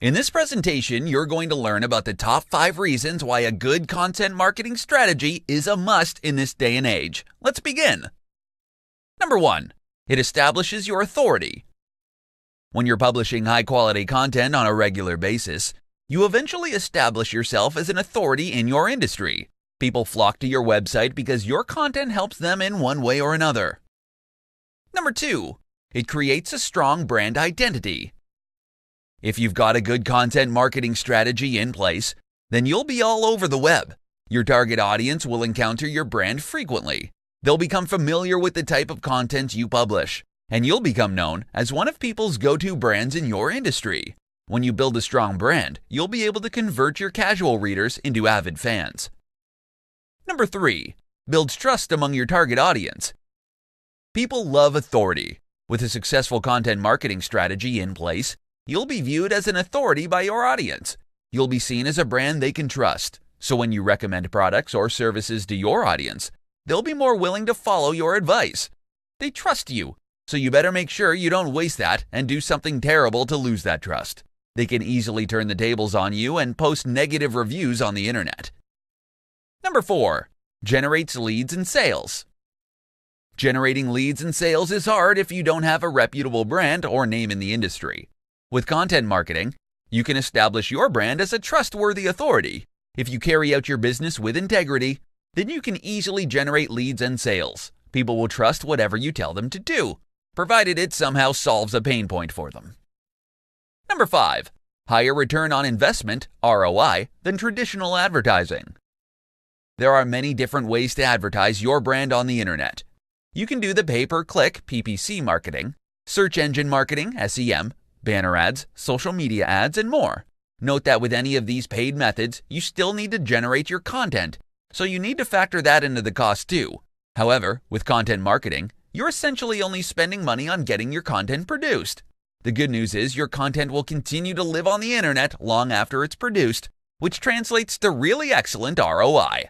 In this presentation, you're going to learn about the top 5 reasons why a good content marketing strategy is a must in this day and age. Let's begin. Number 1. It establishes your authority. When you're publishing high-quality content on a regular basis, you eventually establish yourself as an authority in your industry. People flock to your website because your content helps them in one way or another. Number 2. It creates a strong brand identity. If you've got a good content marketing strategy in place, then you'll be all over the web. Your target audience will encounter your brand frequently. They'll become familiar with the type of content you publish, and you'll become known as one of people's go-to brands in your industry. When you build a strong brand, you'll be able to convert your casual readers into avid fans. Number 3. Builds trust among your target audience. People love authority. With a successful content marketing strategy in place, you'll be viewed as an authority by your audience. You'll be seen as a brand they can trust. So when you recommend products or services to your audience, they'll be more willing to follow your advice. They trust you, so you better make sure you don't waste that and do something terrible to lose that trust. They can easily turn the tables on you and post negative reviews on the internet. Number 4. Generates leads and sales. Generating leads and sales is hard if you don't have a reputable brand or name in the industry. With content marketing, you can establish your brand as a trustworthy authority. If you carry out your business with integrity, then you can easily generate leads and sales. People will trust whatever you tell them to do, provided it somehow solves a pain point for them. Number 5. Higher return on investment, ROI, than traditional advertising. There are many different ways to advertise your brand on the internet. You can do the pay-per-click PPC marketing, search engine marketing, SEM, banner ads, social media ads, and more. Note that with any of these paid methods, you still need to generate your content, so you need to factor that into the cost too. However, with content marketing, you're essentially only spending money on getting your content produced. The good news is your content will continue to live on the internet long after it's produced, which translates to really excellent ROI.